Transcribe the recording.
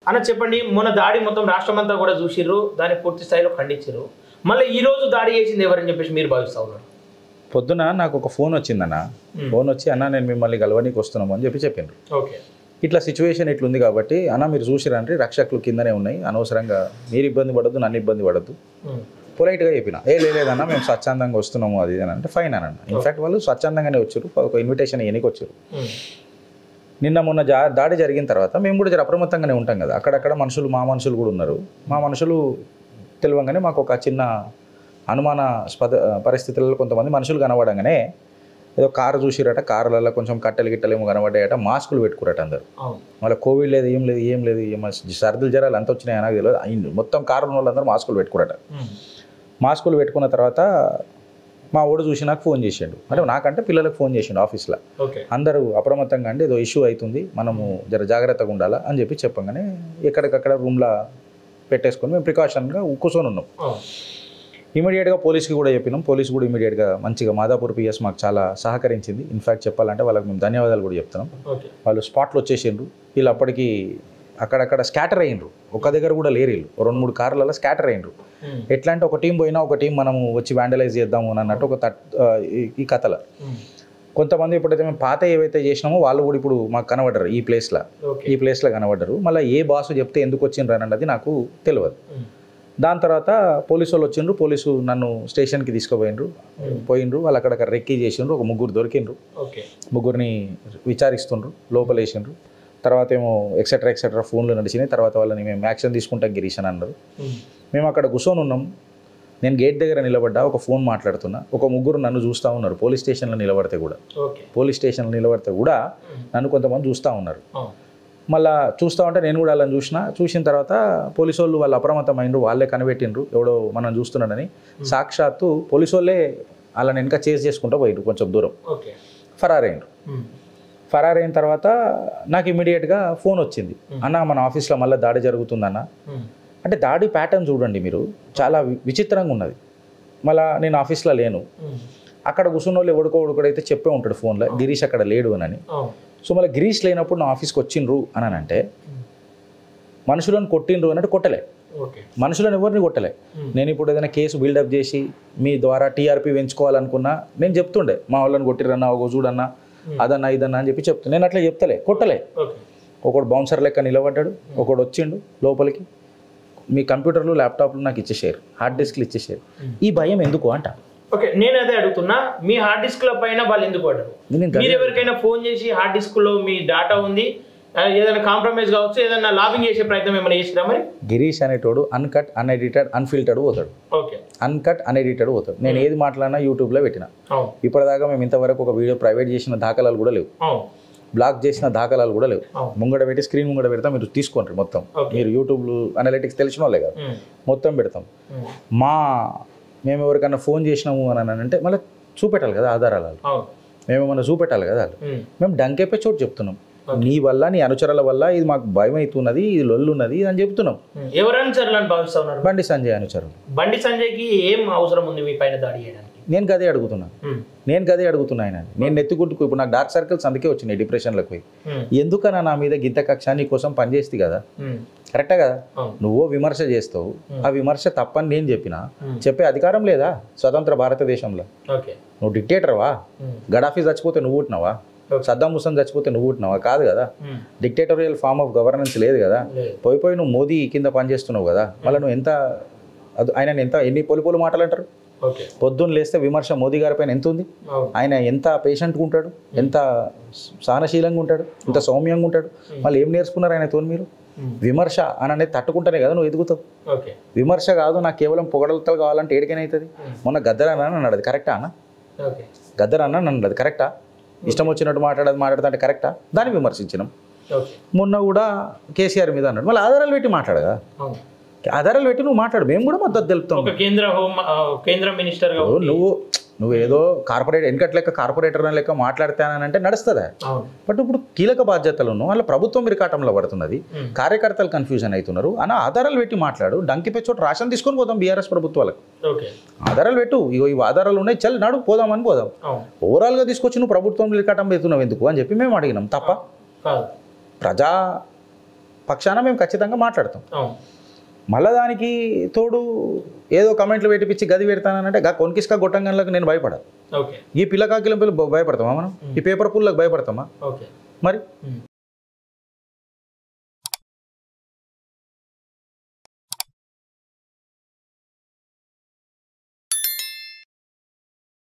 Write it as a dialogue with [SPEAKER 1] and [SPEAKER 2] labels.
[SPEAKER 1] అన్న చెప్పండి, మొన్న దాడి మొత్తం రాష్ట్రం అంతా కూడా చూసిర్రు, దాన్ని పూర్తి స్థాయిలో ఖండించారు. మళ్ళీ ఈ రోజు దాడి చేసింది ఎవరని చెప్పేసి మీరు భావిస్తా ఉన్నారు?
[SPEAKER 2] పొద్దున నాకు ఒక ఫోన్ వచ్చిందన్న. ఫోన్ వచ్చి అన్న నేను మిమ్మల్ని కలవడానికి వస్తున్నాము అని చెప్పిండ్రు.
[SPEAKER 1] ఓకే,
[SPEAKER 2] ఇట్లా సిచ్యువేషన్ ఇట్లుంది కాబట్టి అన్న మీరు చూసిరంటే రక్షకులు కిందనే ఉన్నాయి, అనవసరంగా మీరు ఇబ్బంది పడద్దు, నన్ను ఇబ్బంది పడద్దు, పొలైట్గా చెప్పిన. లేదన్నా మేము స్వచ్ఛందంగా వస్తున్నాము అది అని అంటే ఫైన్ అన్న. ఇన్ఫ్యాక్ట్ వాళ్ళు స్వచ్ఛందంగానే వచ్చారు, ఒక ఇన్విటేషన్ ఎన్నికి వచ్చారు. నిన్న మొన్న దాడి జరిగిన తర్వాత మేము కూడా అప్రమత్తంగానే ఉంటాం కదా, అక్కడక్కడ మనుషులు మా మనుషులు కూడా ఉన్నారు. మా మనుషులు తెలియగానే మాకు ఒక చిన్న అనుమానాస్పద పరిస్థితులలో కొంతమంది మనుషులు కనబడంగానే ఏదో కారు చూసిరట, కారులలో కొంచెం కట్టెలు గిట్టలేమో కనబడ్డాయట, మాస్కులు పెట్టుకురట అందరు. మళ్ళీ కోవిడ్ లేదు, ఏం లేదు సర్దులు జరాలు అంత వచ్చినాయి నాకు తెలియదు. మొత్తం కారు ఉన్న వాళ్ళందరూ మాస్కులు పెట్టుకురట. మాస్కులు పెట్టుకున్న తర్వాత మా ఓడు చూసి నాకు ఫోన్ చేసిండు, అంటే నాకంటే పిల్లలకు ఫోన్ చేసిండు ఆఫీస్లో. అందరూ అప్రమత్తంగా అండి ఏదో ఇష్యూ అవుతుంది, మనము జాగ్రత్తగా ఉండాలా అని చెప్పంగానే ఎక్కడికక్కడ రూమ్లో పెట్టేసుకొని మేము ప్రికాషన్గా కూర్చొని ఉన్నాం. ఇమీడియట్గా పోలీస్కి కూడా చెప్పినాం. పోలీసు కూడా ఇమీడియట్గా మంచిగా మాదాపూర్ పిఎస్ మాకు చాలా సహకరించింది. ఇన్ఫ్యాక్ట్ చెప్పాలంటే వాళ్ళకి మేము ధన్యవాదాలు కూడా చెప్తున్నాం. వాళ్ళు స్పాట్లో వచ్చేసిండ్రు. వీళ్ళు అప్పటికి అక్కడక్కడ స్కాటర్ అయ్యిండ్రు, ఒక దగ్గర కూడా లేరు. వీళ్ళు 2-3 కార్లలో స్కాటర్ అయ్యిండ్రు. ఎట్లా అంటే ఒక టీం పోయినా ఒక టీం మనము వచ్చి వ్యాండలైజ్ చేద్దాము అని అన్నట్టు ఒక ఈ కథలో కొంతమంది ఎప్పుడైతే మేము పాత ఏవైతే చేసినామో వాళ్ళు కూడా ఇప్పుడు మాకు కనబడ్డారు ఈ ప్లేస్లో కనబడ్డారు. మళ్ళీ ఏ బాసు చెప్తే ఎందుకు వచ్చిండ్రు అన్నది నాకు తెలియదు. దాని తర్వాత పోలీసు వాళ్ళు వచ్చిండ్రు. పోలీసు నన్ను స్టేషన్కి పోయిండ్రు. వాళ్ళు అక్కడక్కడ రెక్కీ చేసిండ్రు. ఒక 3 దొరికిండ్రు. 3 విచారిస్తుండ్రు, లోపల వేసిండ్రు. తర్వాత ఏమో ఎక్సెట్రా ఫోన్లు నడిచినాయి. తర్వాత వాళ్ళని మేము యాక్షన్ తీసుకుంటాం గిరీష్ అని అన్నారు. మేము అక్కడ కూర్చొని ఉన్నాం. నేను గేట్ దగ్గర నిలబడ్డా, ఒక ఫోన్ మాట్లాడుతున్నా. ఒక 3 నన్ను చూస్తూ ఉన్నారు. పోలీస్ స్టేషన్లో నిలబడితే కూడా నన్ను కొంతమంది చూస్తూ ఉన్నారు. మళ్ళీ చూస్తూ ఉంటే నేను కూడా వాళ్ళని చూసిన తర్వాత పోలీసు వాళ్ళు అప్రమత్తమైండ్రు. వాళ్ళే కనిపెట్టిండ్రు ఎవడో మనం చూస్తున్నాడని. సాక్షాత్తు పోలీసు వాళ్ళే వాళ్ళని వెనక చేజ్ చేసుకుంటూ పోయిండ్రు. కొంచెం దూరం ఫరారైన తర్వాత నాకు ఇమీడియట్గా ఫోన్ వచ్చింది, అన్న మన ఆఫీస్లో మళ్ళీ దాడి జరుగుతుందన్న. అంటే దాడి ప్యాటర్న్ చూడండి మీరు, చాలా విచిత్రంగా ఉన్నది. మళ్ళీ నేను ఆఫీస్లో లేను. అక్కడ కూర్చున్న వాళ్ళు ఎవడుకోవడుకడైతే చెప్పే ఉంటాడు ఫోన్లో, గిరీష్ అక్కడ లేడు అని. సో మళ్ళీ గిరీష్ లేనప్పుడు నా ఆఫీస్కి వచ్చిండ్రు అని అంటే మనుషులను కొట్టిండ్రు అన్నట్టు కొట్టలే, మనుషులను ఎవరిని కొట్టలే. నేను ఇప్పుడు ఏదైనా కేసు బిల్డప్ చేసి మీ ద్వారా టీఆర్పీ పెంచుకోవాలనుకున్నా నేను చెప్తుండే, మా వాళ్ళని కొట్టిరన్నా, ఒక చూడన్నా, అదన్నా ఇదన్నా అని చెప్తాను. నేను అట్లా కొట్టలే. ఒకడు బౌన్సర్ లెక్క నిలబడ్డాడు, ఒకడు వచ్చిండు లోపలికి, మీ కంప్యూటర్లు ల్యాప్టాప్లు నాకు ఇచ్చేసారు, హార్డ్ డిస్క్లు ఇచ్చేసారు. ఈ భయం ఎందుకు అంట.
[SPEAKER 1] ఓకే, నేను అదే అడుగుతున్నా, మీ హార్డ్ డిస్క్ల పైన వాళ్ళు ఎందుకు పడ్డారు? మీరు ఎవరికైనా ఫోన్ చేసి హార్డ్ డిస్క్లో మీ డేటా ఉంది, ఏదైనా కాంప్రమైజ్ కావచ్చు, ఏదైనా లాబింగ్ చేసే ప్రయత్నం ఏమైనా చేసినా? మరి
[SPEAKER 2] గిరీష్ అనేటోడు అన్కట్, అన్ఎడిటెడ్, అన్ఫిల్టర్డ్ పోతాడు. అన్కట్, అన్ఎడిటెడ్ పోతాడు. నేను ఏది మాట్లాడినా యూట్యూబ్లో పెట్టినా. ఇప్పటిదాకా మేము ఇంతవరకు ఒక వీడియో ప్రైవేట్ చేసిన దాఖలాలు కూడా లేవు, బ్లాక్ చేసిన దాఖలాలు కూడా లేవు. ముంగడ పెట్టి స్క్రీన్ ముంగడ పెడతాం, మీరు తీసుకోండి మొత్తం. మీరు యూట్యూబ్ అనలిటిక్స్ తెలిసిన వాళ్ళే కదా, మొత్తం పెడతాం. మేము ఎవరికైనా ఫోన్ చేసినాము అని అంటే మళ్ళీ చూపెట్టాలి కదా ఆధారాలు, మేమేమన్నా చూపెట్టాలి కదా. మేము డంకెప్పే చోటు చెప్తున్నాం, నీ వల్ల నీ అనుచరుల వల్ల ఇది మాకు భయం అవుతున్నది, ఇది లొల్లున్నది అని చెప్తున్నాం.
[SPEAKER 1] ఎవరు అనుచరులు అని భావిస్తా ఉన్నారు?
[SPEAKER 2] బండి సంజయ్ అనుచరులు.
[SPEAKER 1] బండి సంజయ్కి ఏం అవసరం ఉంది మీ పైన దాడి చేయడానికి?
[SPEAKER 2] నేను గదే అడుగుతున్నా ఆయన. నేను నెత్తిగుట్టుకు ఇప్పుడు నాకు డార్క్ సర్కిల్స్ అందుకే వచ్చినాయి, డిప్రెషన్లకు పోయి. ఎందుకన్నా నా మీద గింత కక్ష, నీ కోసం పనిచేస్తే కదా, కరెక్టా కదా. నువ్వో విమర్శ చేస్తావు, ఆ విమర్శ తప్పని నేను చెప్పే అధికారం లేదా స్వతంత్ర భారతదేశంలో? నువ్వు డిక్టేటర్వా? గడాఫీ చచ్చిపోతే నువ్వు పుట్టినావా? సద్దాం హుసేన్ చచ్చిపోతే నువ్వు పుట్టినావా? కాదు కదా. డిక్టేటోరియల్ ఫార్మ్ ఆఫ్ గవర్నెన్స్ లేదు కదా. పోయి నువ్వు మోదీ కింద పనిచేస్తున్నావు కదా. మళ్ళీ నువ్వు ఆయన ఎన్ని పొలి మాటలు అంటారు. పొద్దున్న లేస్తే విమర్శ మోదీ గారి పైన ఎంత ఉంది, ఆయన ఎంత పేషెంట్గా ఉంటాడు, ఎంత సహనశీలంగా ఉంటాడు, ఎంత సౌమ్యంగా ఉంటాడు. మళ్ళీ ఏం నేర్చుకున్నారు ఆయనతో మీరు? విమర్శ అని అనేది తట్టుకుంటేనే కదా నువ్వు ఎదుగుతావు. విమర్శ కాదు, నాకు కేవలం పొగడతలు కావాలంటే ఏడికైనా అవుతుంది. మొన్న గద్దర్ అన్న అన్నాడు, అది కరెక్టా అన్న? గద్దర్ అన్న అన్నాడు, అది కరెక్టా? ఇష్టం వచ్చినట్టు మాట్లాడుతా అంటే కరెక్టా? దాన్ని విమర్శించినాం. మొన్న కూడా కేసీఆర్ మీద అన్నాడు, మళ్ళీ ఆధారాలు పెట్టి మాట్లాడగా. ఆధారాలు పెట్టి నువ్వు మాట్లాడు, మేము కూడా మద్దతు తెలుపుతాం.
[SPEAKER 1] కేంద్ర మినిస్టర్
[SPEAKER 2] నువ్వు ఏదో కార్పొరేట్ వెనకట్ లెక్క కార్పొరేటర్ లెక్క మాట్లాడతానంటే నడుస్తుందా? బట్ ఇప్పుడు కీలక బాధ్యతలు ఉన్నావు, వాళ్ళ ప్రభుత్వం ఇరకాటంలో పడుతున్నది, కార్యకర్తలు కన్ఫ్యూజన్ అవుతున్నారు అన్న. ఆధారాలు పెట్టి మాట్లాడు. డంకి చోట రాషన్ తీసుకొని పోదాం బీఆర్ఎస్ ప్రభుత్వాలకు. ఆధారాలు పెట్టు, ఇగో ఇవి ఆధారాలు ఉన్నాయి, చల్ నాడు పోదామని పోదాం. ఓవరాల్గా తీసుకొచ్చి నువ్వు ప్రభుత్వం ఇరకాటం పెడుతున్నావు ఎందుకు అని చెప్పి మేము అడిగినాం. తప్ప పక్షాన మేము ఖచ్చితంగా మాట్లాడతాం.
[SPEAKER 1] అవును.
[SPEAKER 2] మళ్ళీ దానికి తోడు ఏదో కమెంట్లు పెట్టిపిచ్చి గది పెడతానంటే కొనికిస్కా గొట్టంగాలకు నేను భయపడా.
[SPEAKER 1] ఓకే.
[SPEAKER 2] ఈ పిల్లకాకిల పిల్లలు భయపడతామా మనం? ఈ పేపర్ పుల్లకు భయపడతామా?
[SPEAKER 1] ఓకే.
[SPEAKER 2] మరి